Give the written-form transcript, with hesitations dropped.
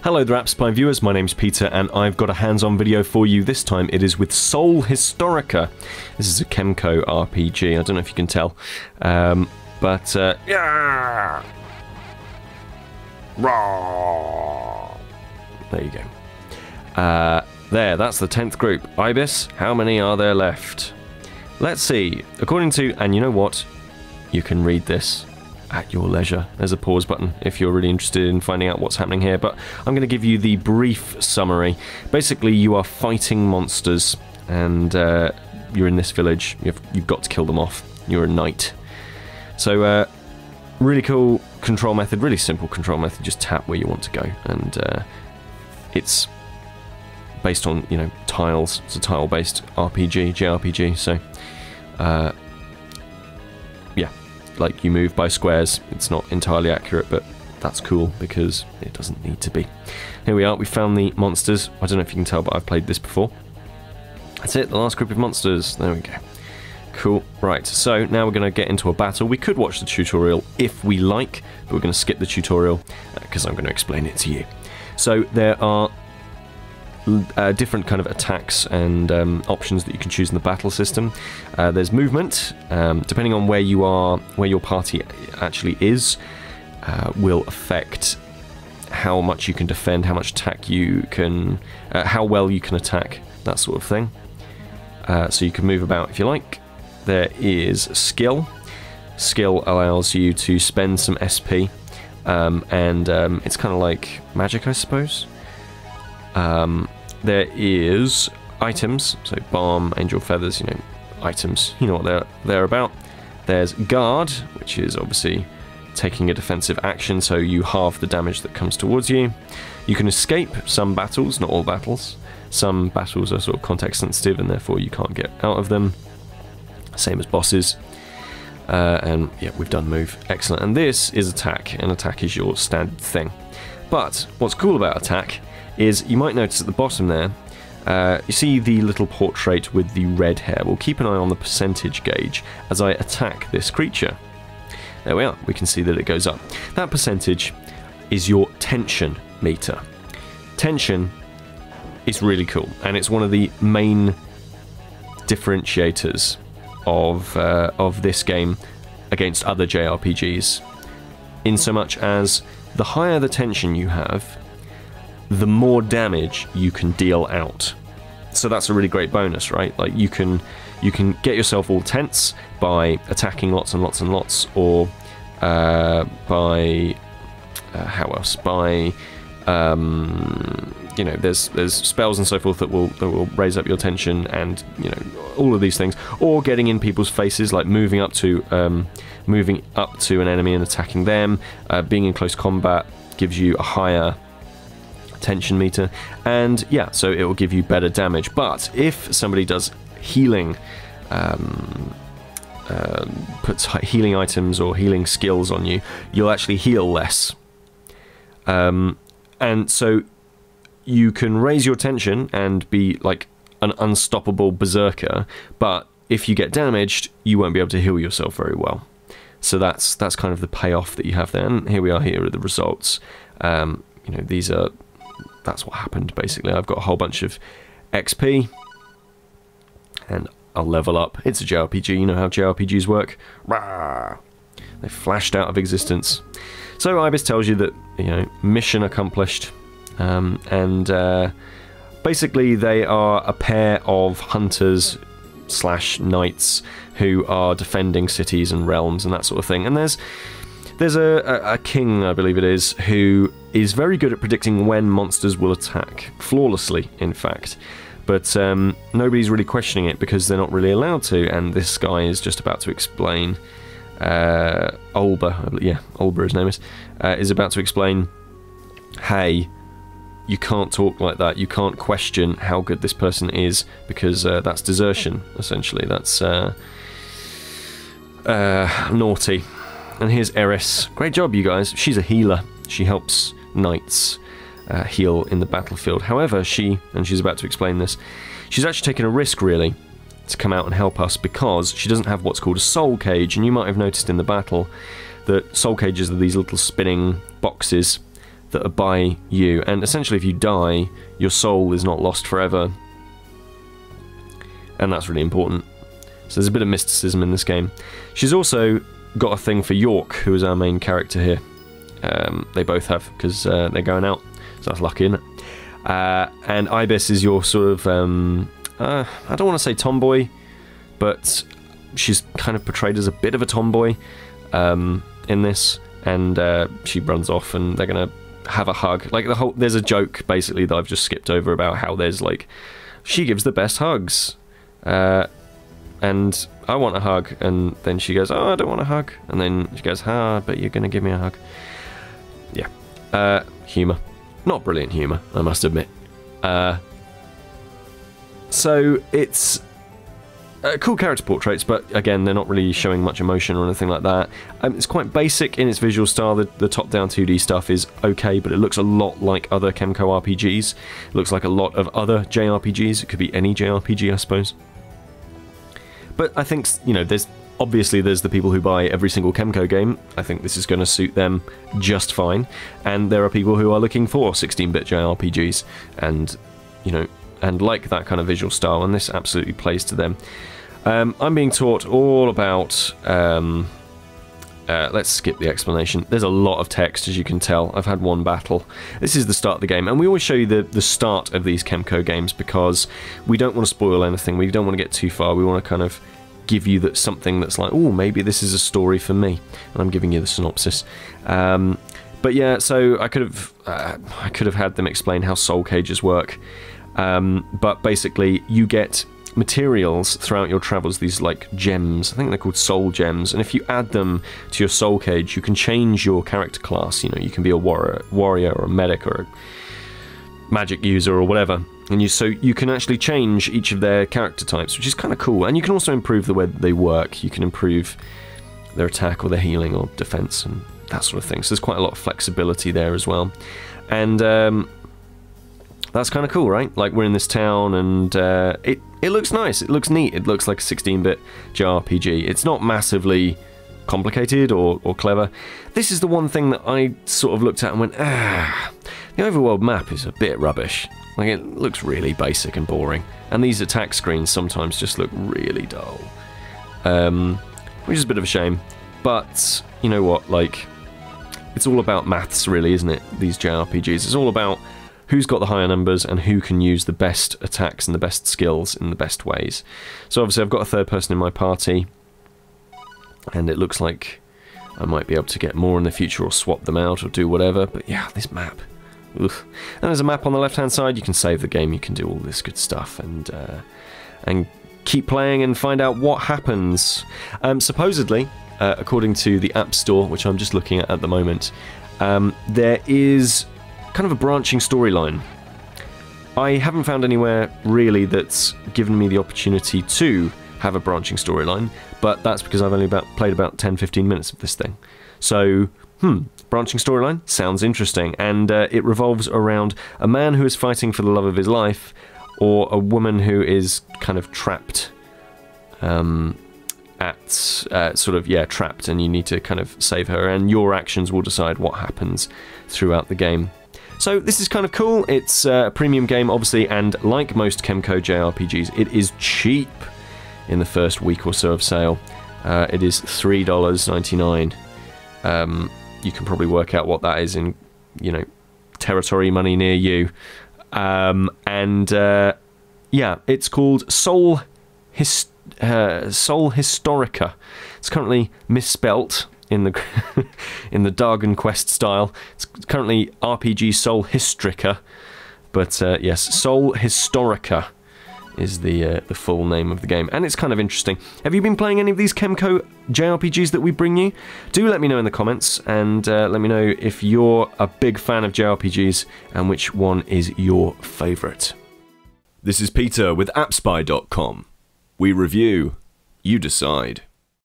Hello there App Supply viewers, my name's Peter and I've got a hands-on video for you. This time it is with Soul Historica. This is a Kemco RPG, I don't know if you can tell. Yeah! Raw! There you go. That's the 10th group. Ibis, how many are there left? Let's see. According to, and you know what? You can read this at your leisure. There's a pause button if you're really interested in finding out what's happening here, but I'm going to give you the brief summary. Basically, you are fighting monsters, and you're in this village. You've got to kill them off. You're a knight. So, really cool control method, really simple control method. Just tap where you want to go, and it's based on, you know, tiles. It's a tile-based RPG, JRPG, so yeah, like you move by squares. It's not entirely accurate, but that's cool because it doesn't need to be. Here we are, we found the monsters. I don't know if you can tell, but I've played this before. That's it, the last group of monsters. There we go. Cool. Right, so now we're going to get into a battle. We could watch the tutorial if we like, but we're going to skip the tutorial because I'm going to explain it to you. So there are different kind of attacks and options that you can choose in the battle system. There's movement, depending on where you are, where your party actually is, will affect how much you can defend, how much attack you can, how well you can attack, that sort of thing. So you can move about if you like. There is skill. Skill allows you to spend some SP, and it's kind of like magic, I suppose. There is items, so balm, angel feathers, you know, items, you know what they're about. There's guard, which is obviously taking a defensive action, so you halve the damage that comes towards you. You can escape some battles, not all battles. Some battles are sort of context sensitive and therefore you can't get out of them. Same as bosses. And yeah, we've done move. Excellent. And this is attack, and attack is your standard thing. But what's cool about attack is you might notice at the bottom there, you see the little portrait with the red hair. Well, keep an eye on the percentage gauge as I attack this creature. There we are, we can see that it goes up. That percentage is your tension meter. Tension is really cool, and it's one of the main differentiators of this game against other JRPGs, in so much as the higher the tension you have, the more damage you can deal out. So that's a really great bonus, right? Like you can get yourself all tense by attacking lots and lots and lots, or by how else? By you know, there's spells and so forth that will raise up your tension, and you know, all of these things, or getting in people's faces, like moving up to an enemy and attacking them. Being in close combat gives you a higher tension meter, and yeah, so it will give you better damage. But if somebody does healing, puts healing items or healing skills on you, you'll actually heal less. And so you can raise your tension and be like an unstoppable berserker, but if you get damaged, you won't be able to heal yourself very well. So that's kind of the payoff that you have there. And here we are. Here are the results. You know, that's what happened basically. I've got a whole bunch of XP, and I'll level up. It's a JRPG. You know how JRPGs work. They flashed out of existence. So Ibis tells you that, you know, mission accomplished. Basically they are a pair of hunters / knights who are defending cities and realms and that sort of thing. And there's a king, I believe it is, who is very good at predicting when monsters will attack. Flawlessly, in fact. But nobody's really questioning it because they're not really allowed to, and this guy is just about to explain. Olber, yeah, Olber his name is about to explain, hey, you can't talk like that, you can't question how good this person is, because that's desertion, essentially. That's naughty. And here's Eris. Great job, you guys. She's a healer. She helps knights heal in the battlefield. However, and she's about to explain this, she's actually taken a risk, really, to come out and help us, because she doesn't have what's called a soul cage. And you might have noticed in the battle that soul cages are these little spinning boxes that are by you, and essentially if you die, your soul is not lost forever, and that's really important. So there's a bit of mysticism in this game. She's also got a thing for York, who is our main character here. They both have, because they're going out, so that's lucky, isn't it? And Ibis is your sort of, I don't want to say tomboy, but she's kind of portrayed as a bit of a tomboy in this, and she runs off and they're going to have a hug. Like, there's a joke, basically, that I've just skipped over about how there's, like, she gives the best hugs, and I want a hug, and then she goes, oh, I don't want a hug, and then she goes, but you're going to give me a hug. Yeah. Humour. Not brilliant humour, I must admit. So it's cool character portraits, but again, they're not really showing much emotion or anything like that. It's quite basic in its visual style. The top-down 2D stuff is okay, but it looks a lot like other Kemco RPGs. It looks like a lot of other JRPGs. It could be any JRPG, I suppose. But I think, you know, there's the people who buy every single Kemco game. I think this is going to suit them just fine. And there are people who are looking for 16-bit JRPGs and, you know, and like that kind of visual style, and this absolutely plays to them. I'm being taught all about... let's skip the explanation. There's a lot of text, as you can tell. I've had one battle. This is the start of the game, and we always show you the start of these Kemco games because we don't want to spoil anything. We don't want to get too far. We want to kind of give you something that's like, oh, maybe this is a story for me, and I'm giving you the synopsis. But yeah, so I could have had them explain how soul cages work. But basically, you get materials throughout your travels, these like gems. I think they're called soul gems, and if you add them to your soul cage, you can change your character class. You know, you can be a warrior or a medic or a magic user or whatever, and so you can actually change each of their character types, which is kind of cool. And you can also improve the way that they work. You can improve their attack or their healing or defense and that sort of thing. So there's quite a lot of flexibility there as well, and that's kind of cool, right? Like, we're in this town, and it looks nice, it looks neat, it looks like a 16-bit JRPG. It's not massively complicated or clever. This is the one thing that I sort of looked at and went, the overworld map is a bit rubbish. Like, it looks really basic and boring. And these attack screens sometimes just look really dull. Which is a bit of a shame. But, you know what, like, it's all about maths, really, isn't it? These JRPGs. It's all about who's got the higher numbers and who can use the best attacks and the best skills in the best ways. So obviously I've got a third person in my party, and it looks like I might be able to get more in the future or swap them out or do whatever, but yeah, this map. Oof. And there's a map on the left-hand side. You can save the game, you can do all this good stuff, and keep playing and find out what happens. Supposedly, according to the App Store, which I'm just looking at the moment, there is kind of a branching storyline. I haven't found anywhere really that's given me the opportunity to have a branching storyline, but that's because I've only played about 10-15 minutes of this thing. So, branching storyline sounds interesting, and it revolves around a man who is fighting for the love of his life, or a woman who is kind of trapped, trapped, and you need to kind of save her, and your actions will decide what happens throughout the game. So this is kind of cool. It's a premium game, obviously, and like most Kemco JRPGs, it is cheap in the first week or so of sale. It is $3.99. You can probably work out what that is in, you know, territory money near you. Yeah, it's called Soul Historica. It's currently misspelt in the in the Dargon Quest style. It's currently RPG Soul Historica, but yes, Soul Historica is the full name of the game, and it's kind of interesting. Have you been playing any of these Kemco JRPGs that we bring you? Do let me know in the comments, and let me know if you're a big fan of JRPGs and which one is your favourite. This is Peter with AppSpy.com. We review, you decide.